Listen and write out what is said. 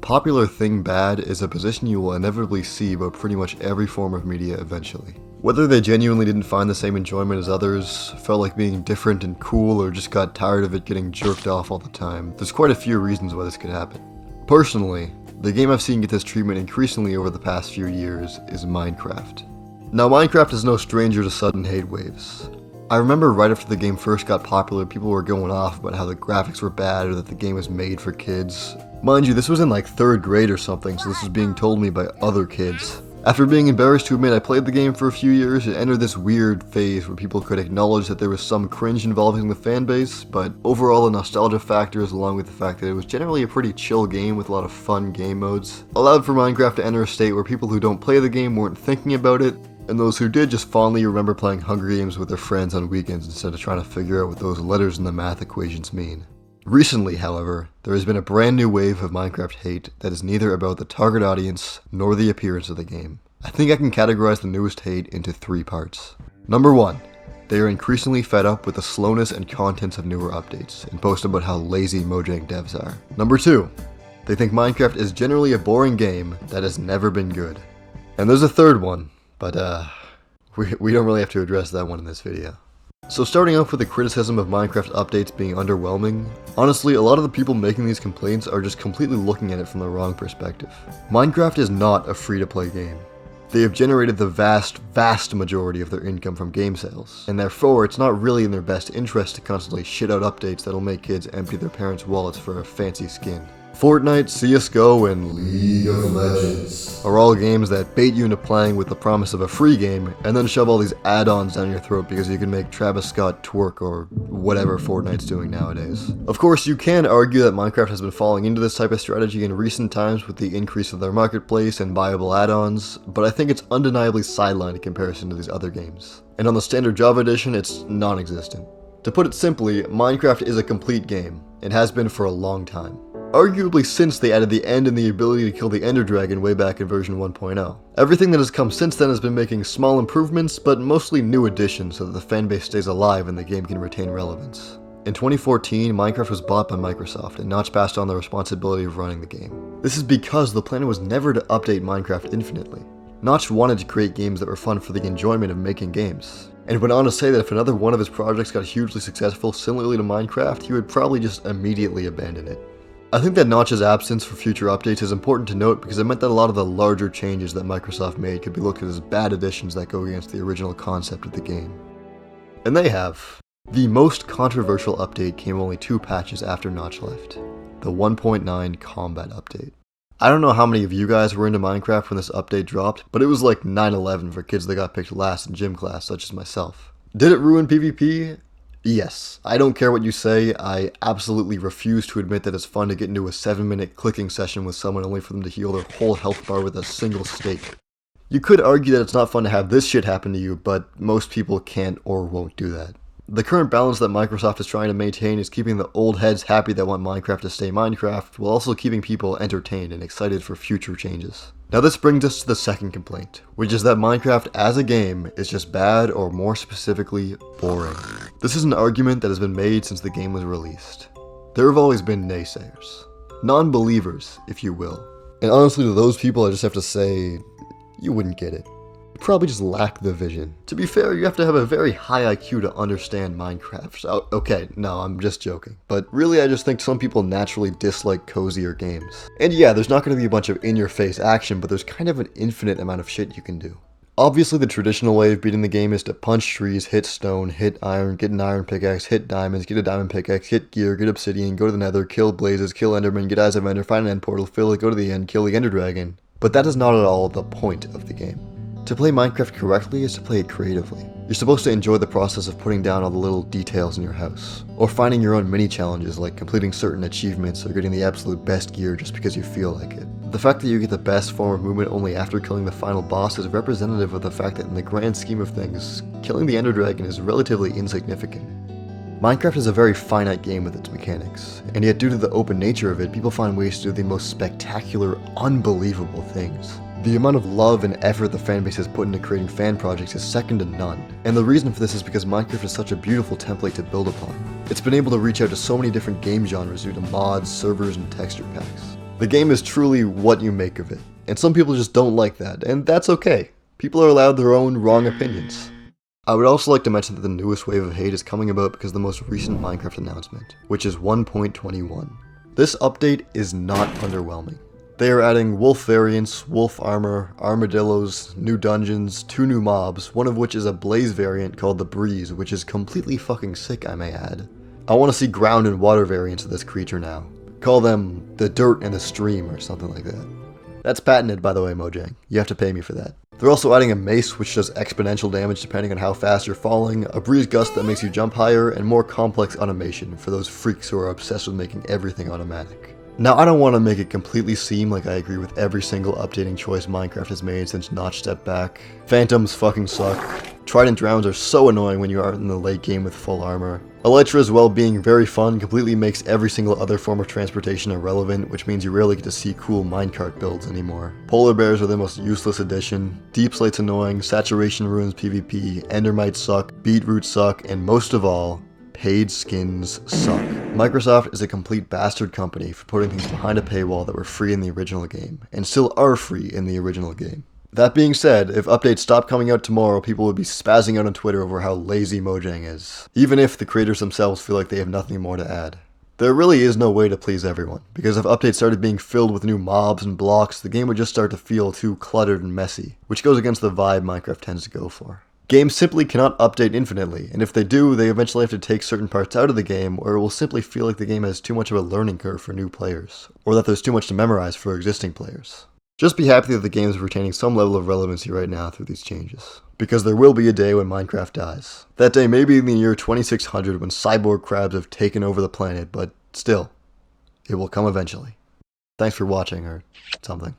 popular thing bad is a position you will inevitably see about pretty much every form of media eventually. Whether they genuinely didn't find the same enjoyment as others, felt like being different and cool, or just got tired of it getting jerked off all the time, there's quite a few reasons why this could happen. Personally, the game I've seen get this treatment increasingly over the past few years is Minecraft. Now, Minecraft is no stranger to sudden hate waves. I remember right after the game first got popular, people were going off about how the graphics were bad or that the game was made for kids. Mind you, this was in like 3rd grade or something, so this was being told me by other kids. After being embarrassed to admit I played the game for a few years, it entered this weird phase where people could acknowledge that there was some cringe involving the fanbase, but overall the nostalgia factors, along with the fact that it was generally a pretty chill game with a lot of fun game modes, allowed for Minecraft to enter a state where people who don't play the game weren't thinking about it, and those who did just fondly remember playing Hunger Games with their friends on weekends instead of trying to figure out what those letters in the math equations mean. Recently, however, there has been a brand new wave of Minecraft hate that is neither about the target audience nor the appearance of the game. I think I can categorize the newest hate into 3 parts. Number 1, they are increasingly fed up with the slowness and contents of newer updates, and post about how lazy Mojang devs are. Number 2, they think Minecraft is generally a boring game that has never been good. And there's a 3rd one, but we don't really have to address that one in this video. So starting off with the criticism of Minecraft updates being underwhelming, honestly a lot of the people making these complaints are just completely looking at it from the wrong perspective. Minecraft is not a free-to-play game. They have generated the vast majority of their income from game sales, and therefore it's not really in their best interest to constantly shit out updates that'll make kids empty their parents' wallets for a fancy skin. Fortnite, CSGO, and League of Legends are all games that bait you into playing with the promise of a free game, and then shove all these add-ons down your throat because you can make Travis Scott twerk or whatever Fortnite's doing nowadays. Of course, you can argue that Minecraft has been falling into this type of strategy in recent times with the increase of their marketplace and viable add-ons, but I think it's undeniably sidelined in comparison to these other games. And on the standard Java edition, it's non-existent. To put it simply, Minecraft is a complete game. It has been for a long time. Arguably since they added the end and the ability to kill the Ender Dragon way back in version 1.0. Everything that has come since then has been making small improvements, but mostly new additions so that the fanbase stays alive and the game can retain relevance. In 2014, Minecraft was bought by Microsoft, and Notch passed on the responsibility of running the game. This is because the plan was never to update Minecraft infinitely. Notch wanted to create games that were fun for the enjoyment of making games, and went on to say that if another one of his projects got hugely successful similarly to Minecraft, he would probably just immediately abandon it. I think that Notch's absence for future updates is important to note because it meant that a lot of the larger changes that Microsoft made could be looked at as bad additions that go against the original concept of the game. And they have. The most controversial update came only 2 patches after Notch left. The 1.9 combat update. I don't know how many of you guys were into Minecraft when this update dropped, but it was like 9/11 for kids that got picked last in gym class, such as myself. Did it ruin PvP? Yes. I don't care what you say, I absolutely refuse to admit that it's fun to get into a 7-minute clicking session with someone only for them to heal their whole health bar with a single stake. You could argue that it's not fun to have this shit happen to you, but most people can't or won't do that. The current balance that Microsoft is trying to maintain is keeping the old heads happy that want Minecraft to stay Minecraft, while also keeping people entertained and excited for future changes. Now this brings us to the second complaint, which is that Minecraft as a game is just bad, or more specifically, boring. This is an argument that has been made since the game was released. There have always been naysayers. Non-believers, if you will. And honestly, to those people I just have to say, you wouldn't get it. You probably just lack the vision. To be fair, you have to have a very high IQ to understand Minecraft. So, okay, no, I'm just joking. But really, I just think some people naturally dislike cozier games. And yeah, there's not going to be a bunch of in-your-face action, but there's kind of an infinite amount of shit you can do. Obviously, the traditional way of beating the game is to punch trees, hit stone, hit iron, get an iron pickaxe, hit diamonds, get a diamond pickaxe, hit gear, get obsidian, go to the nether, kill blazes, kill enderman, get eyes of ender, find an end portal, fill it, go to the end, kill the ender dragon. But that is not at all the point of the game. To play Minecraft correctly is to play it creatively. You're supposed to enjoy the process of putting down all the little details in your house, or finding your own mini challenges like completing certain achievements or getting the absolute best gear just because you feel like it. The fact that you get the best form of movement only after killing the final boss is representative of the fact that in the grand scheme of things, killing the Ender Dragon is relatively insignificant. Minecraft is a very finite game with its mechanics, and yet due to the open nature of it, people find ways to do the most spectacular, unbelievable things. The amount of love and effort the fanbase has put into creating fan projects is second to none, and the reason for this is because Minecraft is such a beautiful template to build upon. It's been able to reach out to so many different game genres due to mods, servers, and texture packs. The game is truly what you make of it, and some people just don't like that, and that's okay. People are allowed their own wrong opinions. I would also like to mention that the newest wave of hate is coming about because of the most recent Minecraft announcement, which is 1.21. This update is not underwhelming. They are adding wolf variants, wolf armor, armadillos, new dungeons, 2 new mobs, one of which is a blaze variant called the Breeze, which is completely fucking sick, I may add. I want to see ground and water variants of this creature now. Call them the Dirt and the Stream or something like that. That's patented, by the way, Mojang. You have to pay me for that. They're also adding a mace which does exponential damage depending on how fast you're falling, a breeze gust that makes you jump higher, and more complex automation for those freaks who are obsessed with making everything automatic. Now, I don't want to make it completely seem like I agree with every single updating choice Minecraft has made since Notch stepped back. Phantoms fucking suck. Trident drowns are so annoying when you are in the late game with full armor. Elytra's, while being very fun, completely makes every single other form of transportation irrelevant, which means you rarely get to see cool minecart builds anymore. Polar bears are the most useless addition, Deep Slate's annoying, Saturation ruins PvP, Endermites suck, Beetroots suck, and most of all, paid skins suck. Microsoft is a complete bastard company for putting things behind a paywall that were free in the original game, and still are free in the original game. That being said, if updates stop coming out tomorrow, people would be spazzing out on Twitter over how lazy Mojang is, even if the creators themselves feel like they have nothing more to add. There really is no way to please everyone, because if updates started being filled with new mobs and blocks, the game would just start to feel too cluttered and messy, which goes against the vibe Minecraft tends to go for. Games simply cannot update infinitely, and if they do, they eventually have to take certain parts out of the game, or it will simply feel like the game has too much of a learning curve for new players, or that there's too much to memorize for existing players. Just be happy that the game is retaining some level of relevancy right now through these changes, because there will be a day when Minecraft dies. That day may be in the year 2600 when cyborg crabs have taken over the planet, but still, it will come eventually. Thanks for watching, or something.